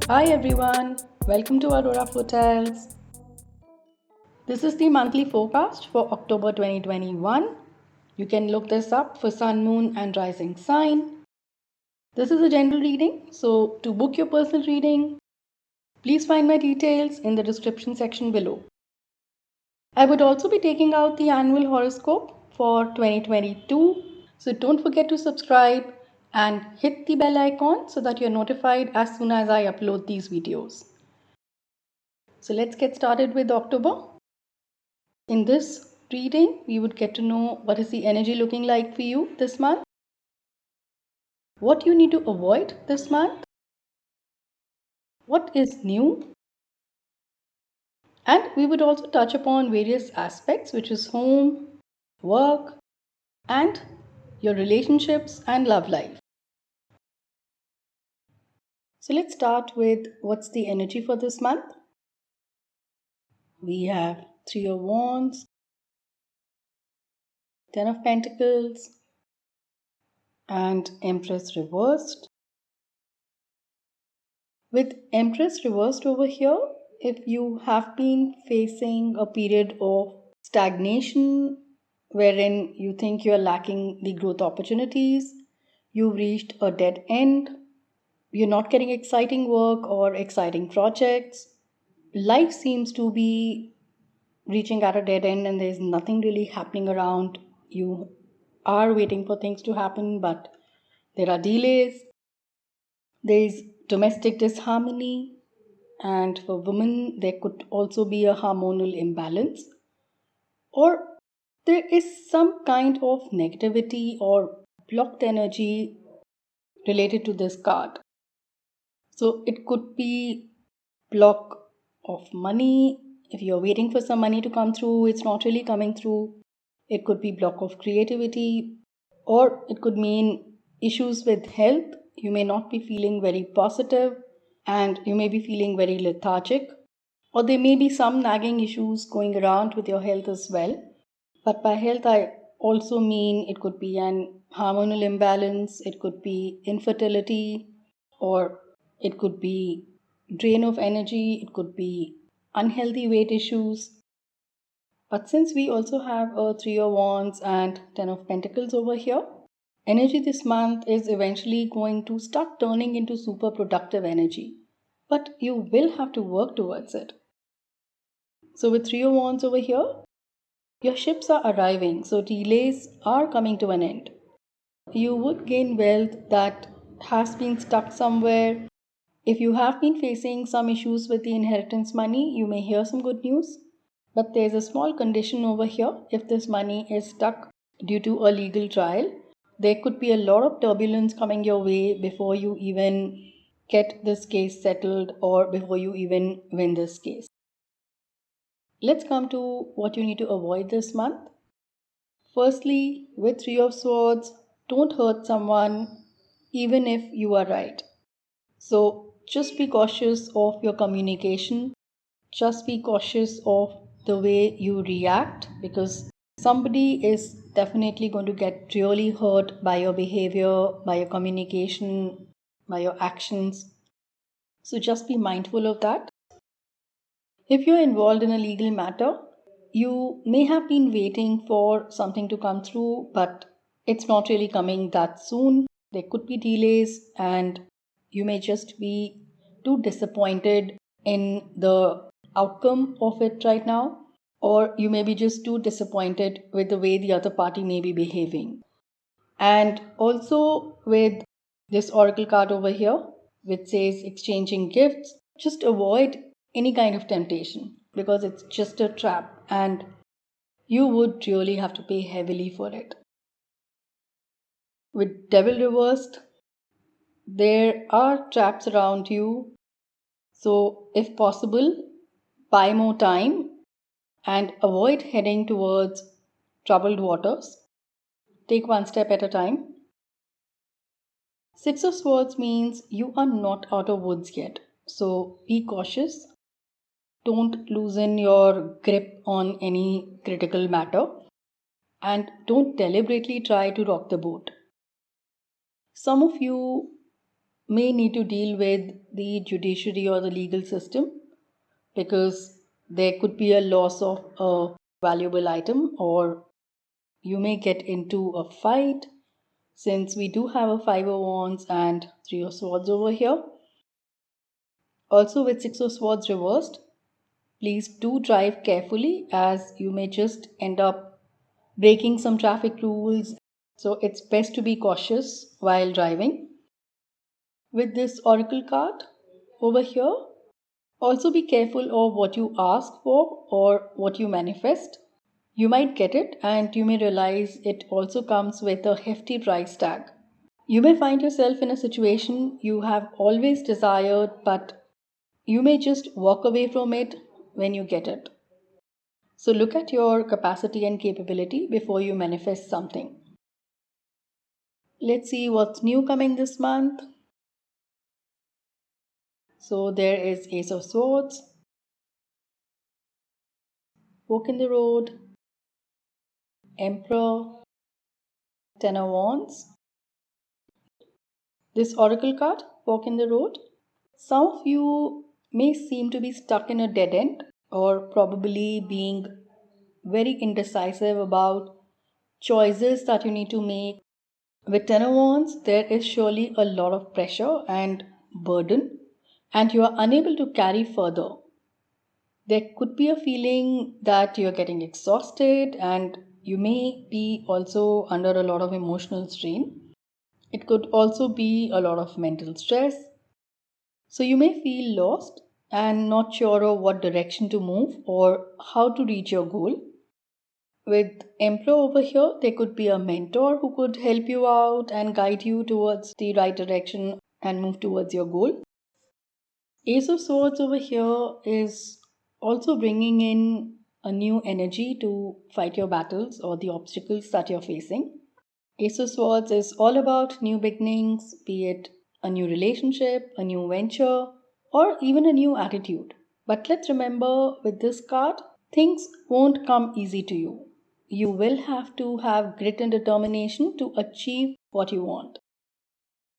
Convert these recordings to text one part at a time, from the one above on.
Hi everyone, welcome to Aurora Hotels. This is the monthly forecast for October 2021. You can look this up for Sun, Moon, and Rising Sign. This is a general reading, so to book your personal reading, please find my details in the description section below. I would also be taking out the annual horoscope for 2022, so don't forget to subscribe and hit the bell icon so that you're notified as soon as I upload these videos. So let's get started with October. In this reading, we would get to know what is the energy looking like for you this month, what you need to avoid this month, what is new, and we would also touch upon various aspects, which is home, work, and your relationships and love life. So let's start with what's the energy for this month. We have Three of Wands, Ten of Pentacles, and Empress reversed. With Empress reversed over here, if you have been facing a period of stagnation wherein you think you are lacking the growth opportunities, you've reached a dead end, you're not getting exciting work or exciting projects, life seems to be reaching at a dead end and there's nothing really happening around. You are waiting for things to happen, but there are delays, there's domestic disharmony, and for women, there could also be a hormonal imbalance, or there is some kind of negativity or blocked energy related to this card. So it could be block of money. If you're waiting for some money to come through, it's not really coming through. It could be block of creativity, or it could mean issues with health. You may not be feeling very positive and you may be feeling very lethargic, or there may be some nagging issues going around with your health as well. But by health, I also mean it could be an hormonal imbalance, it could be infertility, or it could be drain of energy, it could be unhealthy weight issues. But since we also have a Three of Wands and Ten of Pentacles over here, energy this month is eventually going to start turning into super productive energy. But you will have to work towards it. So with Three of Wands over here, your ships are arriving, so delays are coming to an end. You would gain wealth that has been stuck somewhere. If you have been facing some issues with the inheritance money, you may hear some good news. But there's a small condition over here. If this money is stuck due to a legal trial, there could be a lot of turbulence coming your way before you even get this case settled or before you even win this case. Let's come to what you need to avoid this month. Firstly, with Three of Swords, don't hurt someone even if you are right. So just be cautious of your communication. Just be cautious of the way you react, because somebody is definitely going to get really hurt by your behavior, by your communication, by your actions. So just be mindful of that. If you're involved in a legal matter, you may have been waiting for something to come through, but it's not really coming that soon. There could be delays, and you may just be too disappointed in the outcome of it right now, or you may be just too disappointed with the way the other party may be behaving. And also with this oracle card over here, which says exchanging gifts, just avoid any kind of temptation because it's just a trap and you would really have to pay heavily for it. With devil reversed, there are traps around you. So if possible, buy more time and avoid heading towards troubled waters. Take one step at a time. Six of Swords means you are not out of woods yet. So be cautious. Don't loosen your grip on any critical matter. And don't deliberately try to rock the boat. Some of you may need to deal with the judiciary or the legal system, because there could be a loss of a valuable item, or you may get into a fight, since we do have a Five of Wands and Three of Swords over here. Also, with Six of Swords reversed, please do drive carefully, as you may just end up breaking some traffic rules. So it's best to be cautious while driving. With this oracle card over here, also be careful of what you ask for or what you manifest. You might get it and you may realize it also comes with a hefty price tag. You may find yourself in a situation you have always desired, but you may just walk away from it when you get it. So look at your capacity and capability before you manifest something. Let's see what's new coming this month. So there is Ace of Swords, Fork in the Road, Emperor, Ten of Wands. This oracle card, Fork in the Road. Some of you may seem to be stuck in a dead end, or probably being very indecisive about choices that you need to make. With Ten of Wands, there is surely a lot of pressure and burden, and you are unable to carry further. There could be a feeling that you're getting exhausted, and you may be also under a lot of emotional strain. It could also be a lot of mental stress. So you may feel lost and not sure of what direction to move or how to reach your goal. With Emperor over here, there could be a mentor who could help you out and guide you towards the right direction and move towards your goal. Ace of Swords over here is also bringing in a new energy to fight your battles or the obstacles that you're facing. Ace of Swords is all about new beginnings, be it a new relationship, a new venture, or even a new attitude. But let's remember, with this card, things won't come easy to you. You will have to have grit and determination to achieve what you want.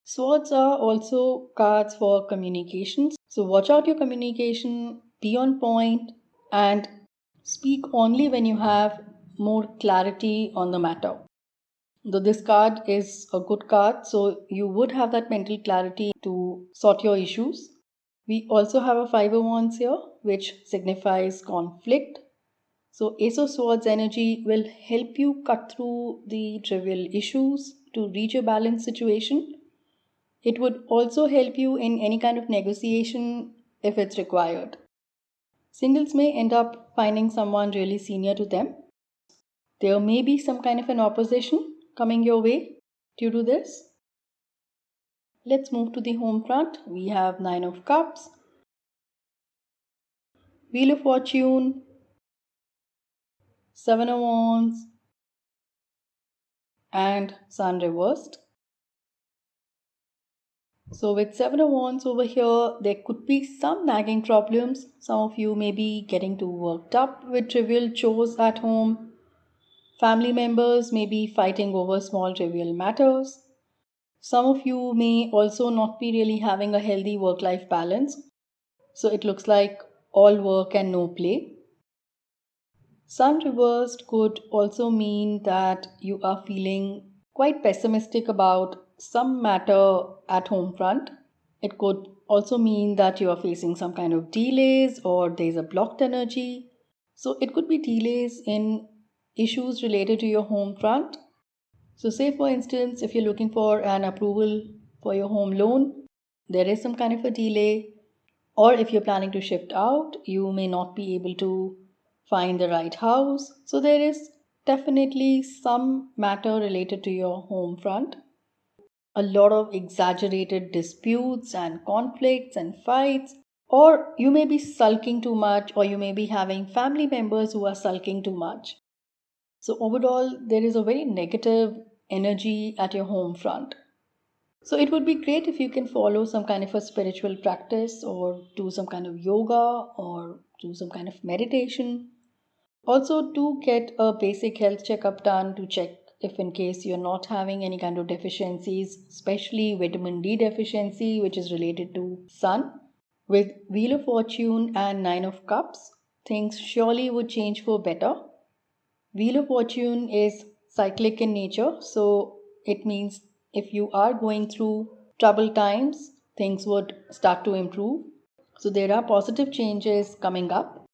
Swords are also cards for communications. So watch out your communication, be on point, and speak only when you have more clarity on the matter. Though this card is a good card, so you would have that mental clarity to sort your issues. We also have a Five of Wands here, which signifies conflict. So Ace of Swords energy will help you cut through the trivial issues to reach a balanced situation. It would also help you in any kind of negotiation if it's required. Singles may end up finding someone really senior to them. There may be some kind of an opposition coming your way due to this. Let's move to the home front. We have Nine of Cups, Wheel of Fortune, Seven of Wands, and Sun reversed. So with Seven of Wands over here, there could be some nagging problems. Some of you may be getting too worked up with trivial chores at home. Family members may be fighting over small trivial matters. Some of you may also not be really having a healthy work-life balance. So it looks like all work and no play. Sun reversed could also mean that you are feeling quite pessimistic about some matter at home front. It could also mean that you are facing some kind of delays or there's a blocked energy. So it could be delays in issues related to your home front. So say for instance, if you're looking for an approval for your home loan, there is some kind of a delay. Or if you're planning to shift out, you may not be able to find the right house. So there is definitely some matter related to your home front. A lot of exaggerated disputes and conflicts and fights. Or you may be sulking too much, or you may be having family members who are sulking too much. So overall, there is a very negative energy at your home front. So it would be great if you can follow some kind of a spiritual practice or do some kind of yoga or do some kind of meditation. Also, do get a basic health checkup done to check if in case you're not having any kind of deficiencies, especially vitamin D deficiency, which is related to sun. With Wheel of Fortune and Nine of Cups, things surely would change for better. Wheel of Fortune is cyclic in nature, so it means if you are going through troubled times, things would start to improve. So there are positive changes coming up.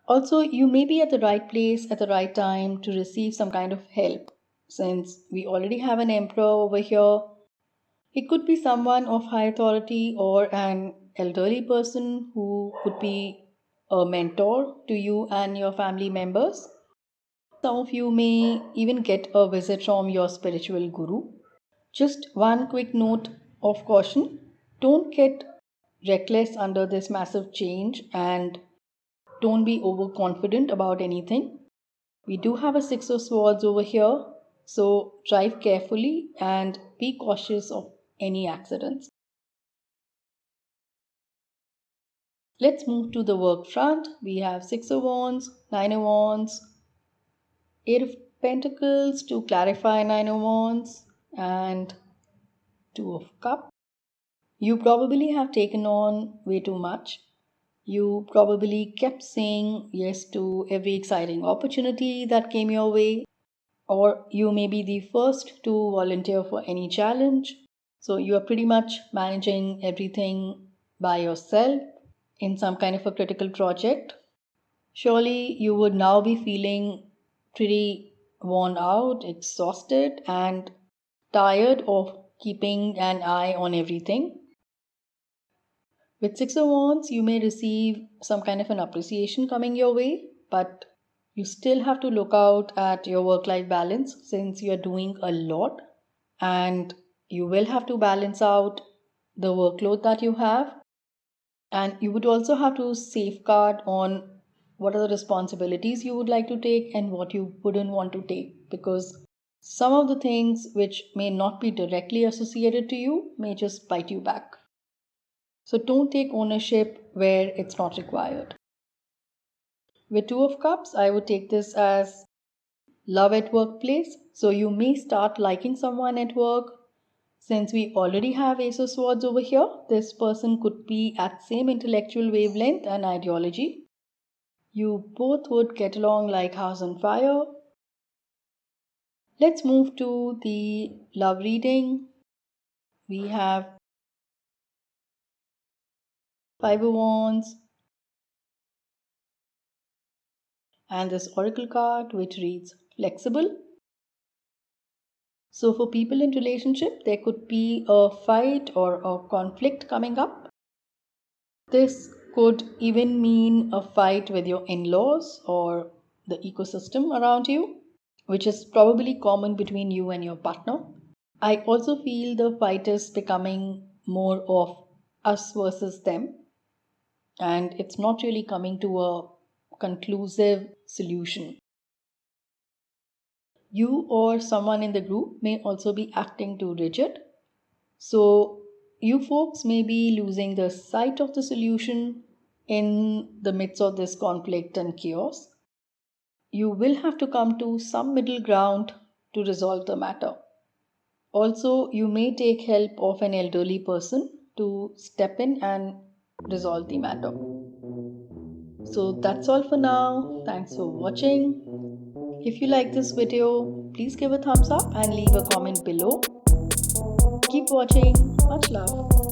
Also, you may be at the right place at the right time to receive some kind of help. Since we already have an emperor over here, it could be someone of high authority or an elderly person who could be a mentor to you and your family members. Some of you may even get a visit from your spiritual guru. Just one quick note of caution: don't get reckless under this massive change and don't be overconfident about anything. We do have a Six of Swords over here, so drive carefully and be cautious of any accidents. Let's move to the work front. We have Six of Wands, Nine of Wands, Eight of Pentacles to clarify Nine of Wands, and Two of Cups. You probably have taken on way too much. You probably kept saying yes to every exciting opportunity that came your way, or you may be the first to volunteer for any challenge. So you are pretty much managing everything by yourself in some kind of a critical project. Surely you would now be feeling pretty worn out, exhausted, and tired of keeping an eye on everything. With Six of Wands, you may receive some kind of an appreciation coming your way, but you still have to look out at your work-life balance since you are doing a lot and you will have to balance out the workload that you have. And you would also have to safeguard on what are the responsibilities you would like to take and what you wouldn't want to take, because some of the things which may not be directly associated to you may just bite you back. So don't take ownership where it's not required. With Two of Cups, I would take this as love at workplace. So you may start liking someone at work. Since we already have Ace of Swords over here, this person could be at same intellectual wavelength and ideology. You both would get along like house on fire. Let's move to the love reading. We have Five of Wands and this Oracle card which reads flexible. So for people in relationship, there could be a fight or a conflict coming up. This could even mean a fight with your in-laws or the ecosystem around you, which is probably common between you and your partner. I also feel the fight is becoming more of us versus them, and it's not really coming to a conclusive solution. You or someone in the group may also be acting too rigid. So you folks may be losing the sight of the solution in the midst of this conflict and chaos. You will have to come to some middle ground to resolve the matter. Also, you may take help of an elderly person to step in and resolve the matter. So that's all for now. Thanks for watching. If you like this video, please give a thumbs up and leave a comment below. Keep watching. Much love.